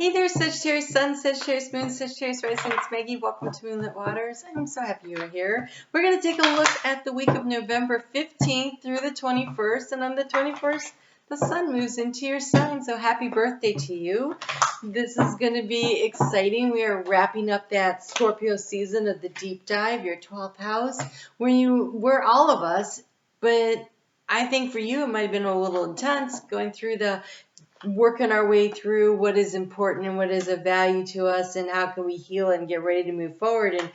Hey there, Sagittarius Sun, Sagittarius Moon, Sagittarius Rising. It's Maggie. Welcome to Moonlit Waters. I'm so happy you're here. We're going to take a look at the week of November 15th through the 21st. And on the 21st, the sun moves into your sign. So happy birthday to you. This is going to be exciting. We are wrapping up that Scorpio season of the deep dive, your 12th house, where all of us, but I think for you it might have been a little intense going through working our way through what is important and what is of value to us and how can we heal and get ready to move forward. And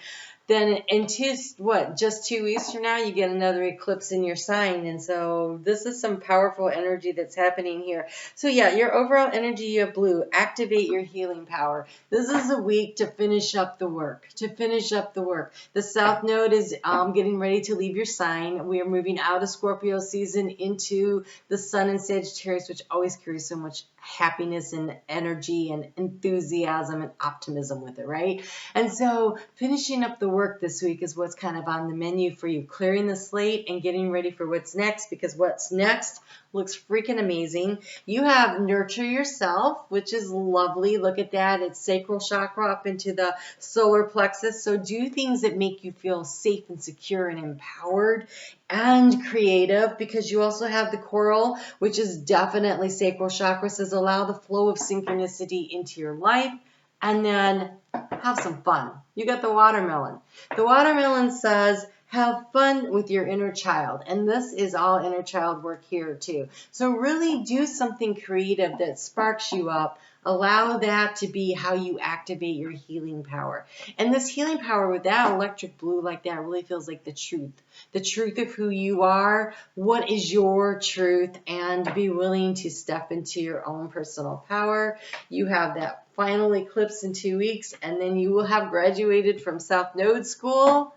then in just 2 weeks from now, you get another eclipse in your sign. And so this is some powerful energy that's happening here. So yeah, your overall energy, you have blue. Activate your healing power. This is a week to finish up the work, The South Node is getting ready to leave your sign. We are moving out of Scorpio season into the Sun in Sagittarius, which always carries so much happiness and energy and enthusiasm and optimism with it, right? And so finishing up the work this week is what's kind of on the menu for you, clearing the slate and getting ready for what's next, because what's next looks freaking amazing. You have nurture yourself, which is lovely. Look at that. It's sacral chakra up into the solar plexus. So do things that make you feel safe and secure and empowered and creative, because you also have the coral, which is definitely sacral chakra, says allow the flow of synchronicity into your life. And then have some fun. You got the watermelon. The watermelon says have fun with your inner child. And this is all inner child work here too. So really do something creative that sparks you up. Allow that to be how you activate your healing power. And this healing power with that electric blue like that really feels like the truth of who you are. What is your truth? And be willing to step into your own personal power. You have that final eclipse in 2 weeks, and then you will have graduated from South Node School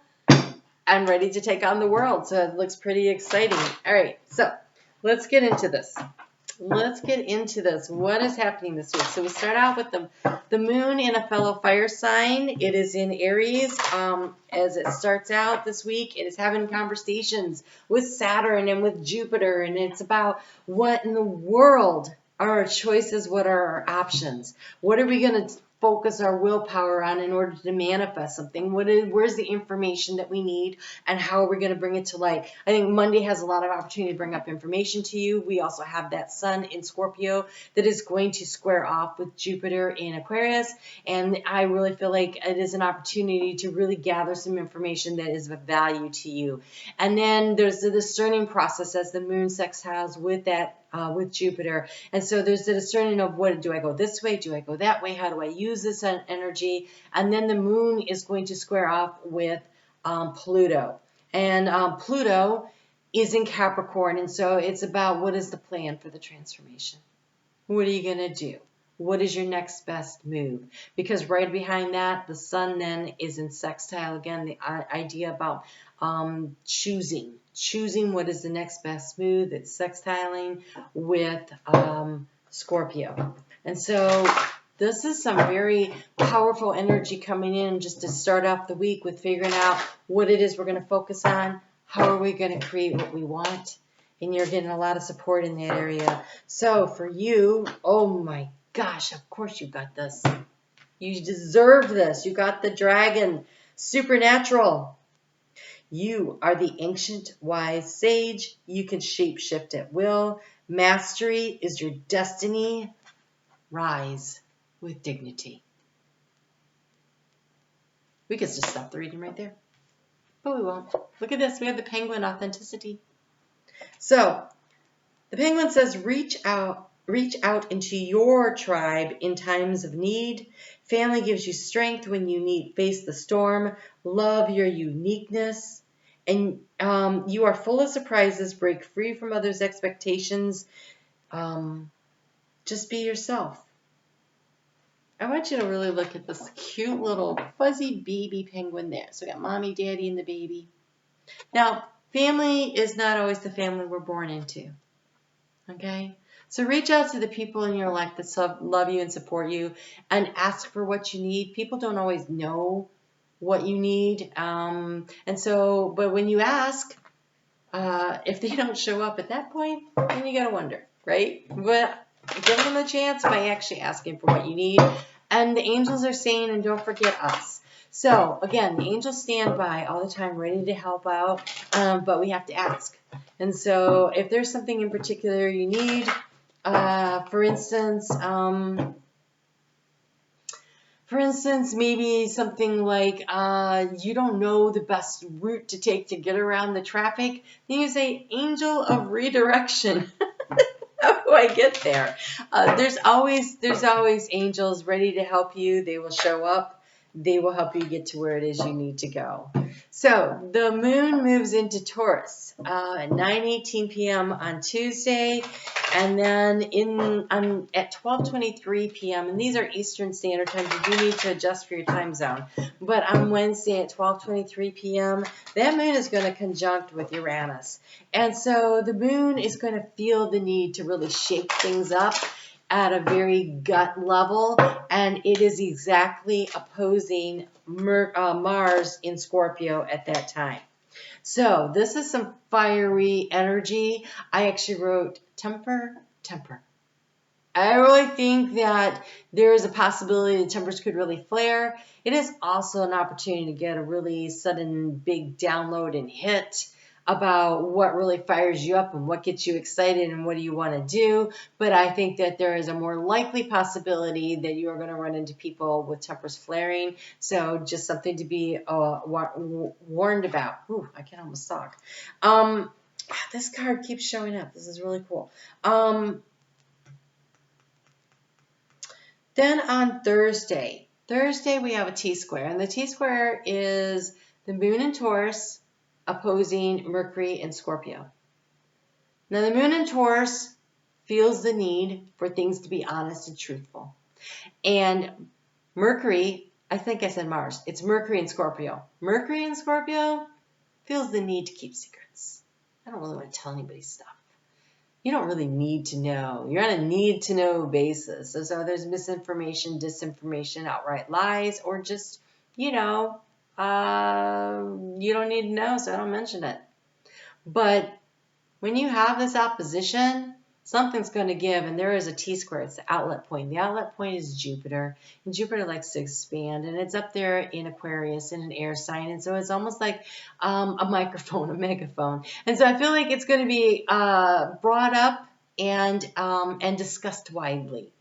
and ready to take on the world. So it looks pretty exciting. All right, so let's get into this. What is happening this week? So we start out with the moon in a fellow fire sign. It is in Aries. As it starts out this week, it is having conversations with Saturn and with Jupiter, and it's about what in the world are our choices, what are our options? What are we going to focus our willpower on in order to manifest something? Where's the information that we need, and how are we going to bring it to light? I think Monday has a lot of opportunity to bring up information to you. We also have that sun in Scorpio that is going to square off with Jupiter in Aquarius, and I really feel like it is an opportunity to really gather some information that is of value to you. And then there's the discerning process as the moon sextiles with Jupiter. And so there's the discerning of what do I go this way? Do I go that way? How do I use this energy? And then the moon is going to square off with Pluto. And Pluto is in Capricorn. And so it's about what is the plan for the transformation? What are you going to do? What is your next best move? Because right behind that, the sun then is in sextile. Again, the idea about choosing what is the next best move. It's sextiling with Scorpio. And so this is some very powerful energy coming in just to start off the week with figuring out what it is we're going to focus on. How are we going to create what we want? And you're getting a lot of support in that area. So for you, oh my gosh, of course you got this. You deserve this. You got the dragon, supernatural. You are the ancient wise sage. You can shape shift at will. Mastery is your destiny. Rise with dignity. We could just stop the reading right there, but we won't. Look at this. We have the penguin authenticity. So the penguin says, reach out into your tribe in times of need. Family gives you strength when you face the storm. Love your uniqueness. And you are full of surprises. Break free from others' expectations. Just be yourself. I want you to really look at this cute little fuzzy baby penguin there. So we got mommy, daddy, and the baby. Now, family is not always the family we're born into. Okay? So reach out to the people in your life that love you and support you, and ask for what you need. People don't always know what you need. But when you ask, if they don't show up at that point, then you got to wonder, right? But Give them a chance by actually asking for what you need. And the angels are saying, and don't forget us. So, again, the angels stand by all the time ready to help out, but we have to ask. And so if there's something in particular you need, for instance, maybe something like you don't know the best route to take to get around the traffic, then you say, angel of redirection. How do I get there? There's always angels ready to help you. They will show up. They will help you get to where it is you need to go. So the moon moves into Taurus at 9:18 p.m. on Tuesday, and then at 12:23 p.m. and these are Eastern Standard Time. You do need to adjust for your time zone. But on Wednesday at 12:23 p.m., that moon is going to conjunct with Uranus, and so the moon is going to feel the need to really shake things up at a very gut level, and it is exactly opposing Mars in Scorpio at that time. So this is some fiery energy. I actually wrote temper. I really think that there is a possibility the tempers could really flare. It is also an opportunity to get a really sudden big download and hit about what really fires you up and what gets you excited and what do you want to do. But I think that there is a more likely possibility that you are going to run into people with tempers flaring. So just something to be warned about. Ooh, I can almost talk. This card keeps showing up. This is really cool. Then on Thursday we have a T-square, and the T-square is the moon in Taurus opposing Mercury in Scorpio. Now the moon in Taurus feels the need for things to be honest and truthful. And Mercury, I think I said Mars, it's Mercury in Scorpio. Mercury in Scorpio feels the need to keep secrets. I don't really want to tell anybody stuff. You don't really need to know. You're on a need-to-know basis. So there's misinformation, disinformation, outright lies, or just, you don't need to know, so I don't mention it. But when you have this opposition, something's going to give, and there is a T-square. It's the outlet point. The outlet point is Jupiter, and Jupiter likes to expand, and it's up there in Aquarius in an air sign, and so it's almost like a microphone, a megaphone. And so I feel like it's going to be brought up and discussed widely.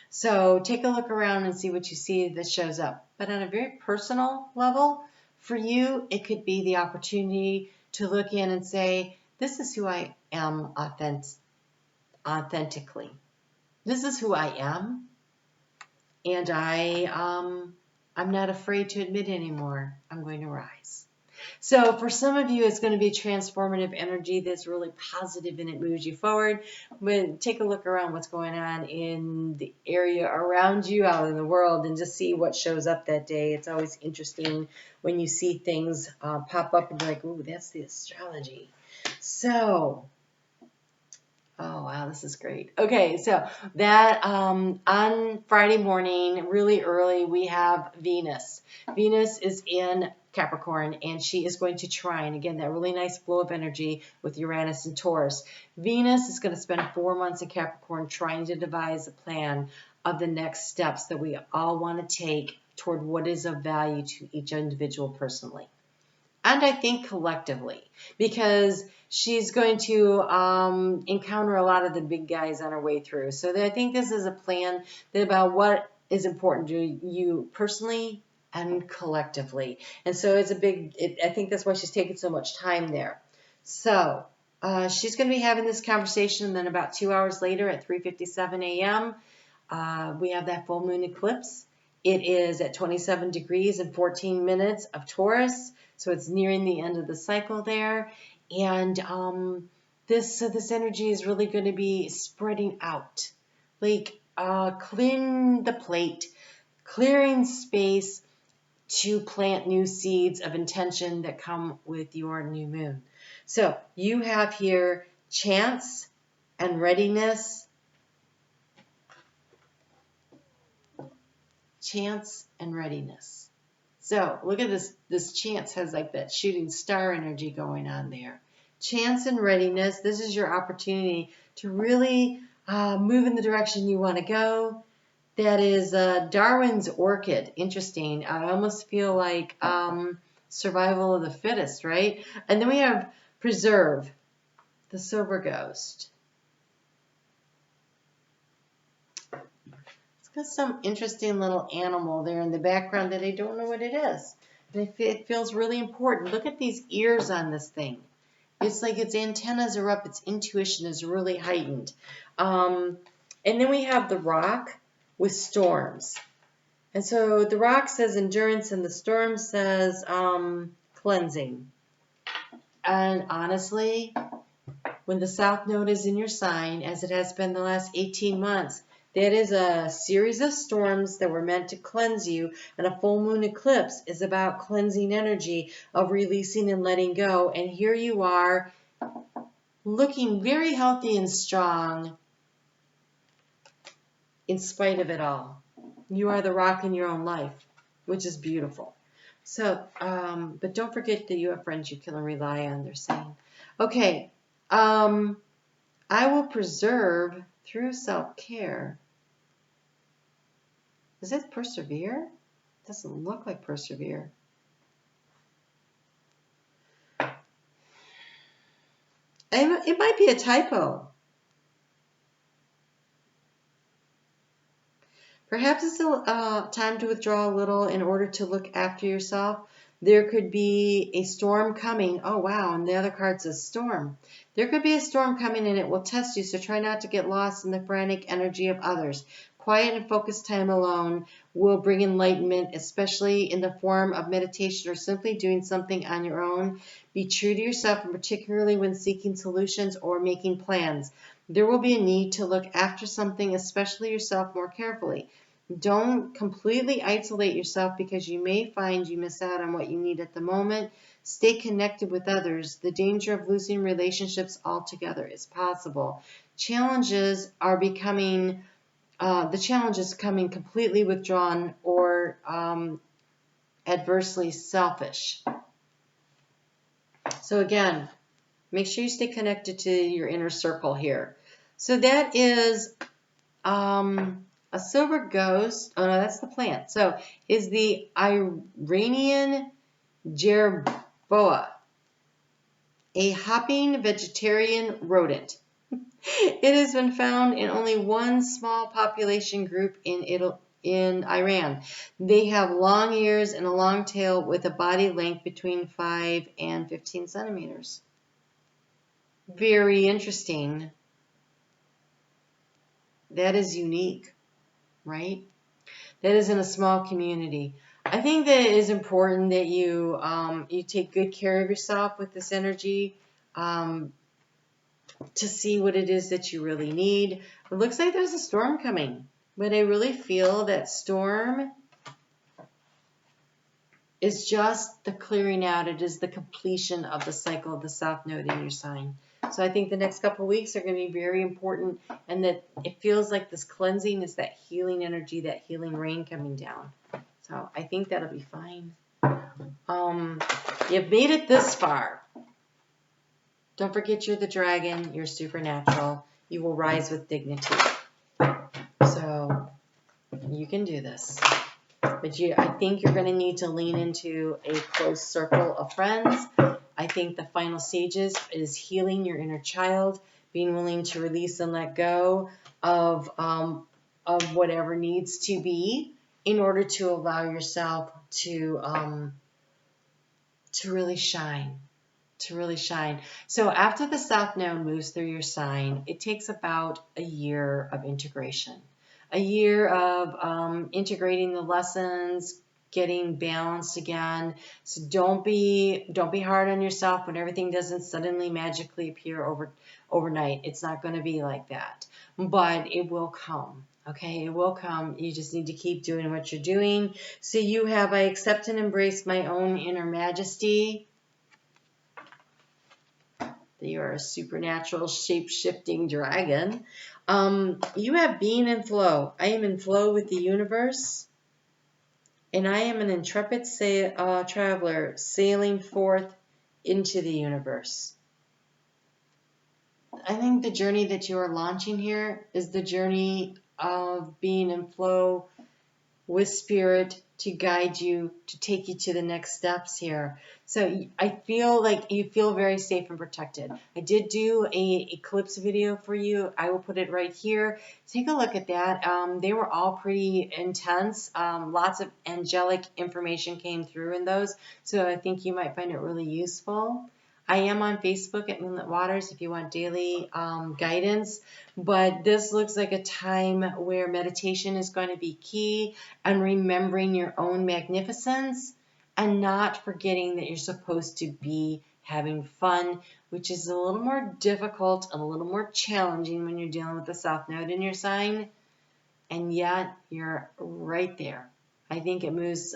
So take a look around and see what you see that shows up. But on a very personal level, for you, it could be the opportunity to look in and say, this is who I am authentically. This is who I am, and I'm not afraid to admit anymore. I'm going to rise. So for some of you, it's going to be transformative energy that's really positive and it moves you forward. But take a look around what's going on in the area around you out in the world and just see what shows up that day. It's always interesting when you see things pop up and you're like, ooh, that's the astrology. So, oh, wow, this is great. Okay, so that on Friday morning, really early, we have Venus. Venus is in Capricorn, and she is going to trine. Again, that really nice flow of energy with Uranus and Taurus. Venus is going to spend 4 months in Capricorn trying to devise a plan of the next steps that we all want to take toward what is of value to each individual personally. And I think collectively, because she's going to encounter a lot of the big guys on her way through. So I think this is a plan about what is important to you personally and collectively. And so it's I think that's why she's taking so much time there. So she's going to be having this conversation, and then about 2 hours later at 3:57 a.m., we have that full moon eclipse. It is at 27 degrees and 14 minutes of Taurus. So it's nearing the end of the cycle there. And this energy is really going to be spreading out. Like clearing the plate, clearing space to plant new seeds of intention that come with your new moon. So you have here chance and readiness. Chance and readiness. So look at this. This chance has like that shooting star energy going on there. Chance and readiness. This is your opportunity to really move in the direction you want to go. That is Darwin's orchid. Interesting. I almost feel like survival of the fittest, right? And then we have preserve, the sober ghost. It's got some interesting little animal there in the background that I don't know what it is. And it feels really important. Look at these ears on this thing. It's like its antennas are up. Its intuition is really heightened. And then we have the rock with storms. And so the rock says endurance and the storm says cleansing. And honestly, when the South Node is in your sign, as it has been the last 18 months, that is a series of storms that were meant to cleanse you. And a full moon eclipse is about cleansing energy, of releasing and letting go. And here you are, looking very healthy and strong in spite of it all. You are the rock in your own life, which is beautiful. So, but don't forget that you have friends you can rely on, they're saying. Okay, I will preserve through self-care. Is it persevere? Doesn't look like persevere. It might be a typo. Perhaps it's a time to withdraw a little in order to look after yourself. There could be a storm coming. Oh, wow, and the other card says storm. There could be a storm coming and it will test you, so try not to get lost in the frantic energy of others. Quiet and focused time alone will bring enlightenment, especially in the form of meditation or simply doing something on your own. Be true to yourself, and particularly when seeking solutions or making plans. There will be a need to look after something, especially yourself, more carefully. Don't completely isolate yourself because you may find you miss out on what you need at the moment. Stay connected with others. The danger of losing relationships altogether is possible. Challenges are becoming, the challenge is coming completely withdrawn or adversely selfish. So again, make sure you stay connected to your inner circle here. So that is a silver ghost. Oh no, that's the plant. So is the Iranian jerboa, a hopping vegetarian rodent. It has been found in only one small population group in Iran. They have long ears and a long tail with a body length between 5 and 15 centimeters. Very interesting. That is unique, right? That is in a small community. I think that it is important that you take good care of yourself with this energy to see what it is that you really need. It looks like there's a storm coming, but I really feel that storm is just the clearing out. It is the completion of the cycle of the South Node in your sign. So I think the next couple of weeks are going to be very important, and that it feels like this cleansing is that healing energy, that healing rain coming down. So I think that'll be fine. You've made it this far. Don't forget you're the dragon. You're supernatural. You will rise with dignity. So you can do this. But I think you're going to need to lean into a close circle of friends. I think the final stages is healing your inner child, being willing to release and let go of whatever needs to be in order to allow yourself to really shine. To really shine. So after the South Node moves through your sign, it takes about a year of integration. A year of integrating the lessons, getting balanced again. So don't be hard on yourself when everything doesn't suddenly magically appear overnight. It's not going to be like that, but it will come. Okay, it will come. You just need to keep doing what you're doing. So you have, I accept and embrace my own inner majesty. You are a supernatural shape-shifting dragon. You have being in flow. I am in flow with the universe. And I am an intrepid traveler sailing forth into the universe. I think the journey that you are launching here is the journey of being in flow with spirit to guide you, to take you to the next steps here. So I feel like you feel very safe and protected. I did do a eclipse video for you. I will put it right here. Take a look at that. They were all pretty intense. Lots of angelic information came through in those. So I think you might find it really useful. I am on Facebook at Moonlit Waters if you want daily guidance, but this looks like a time where meditation is going to be key, and remembering your own magnificence and not forgetting that you're supposed to be having fun, which is a little more difficult and a little more challenging when you're dealing with the South Node in your sign, and yet you're right there. I think it moves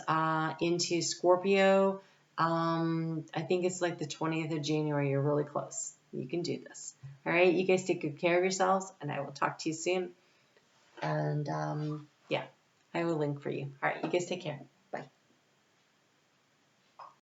into Scorpio. I think it's like the 20th of January. You're really close. You can do this. All right, you guys take good care of yourselves, and I will talk to you soon. And yeah, I will link for you. All right, you guys take care.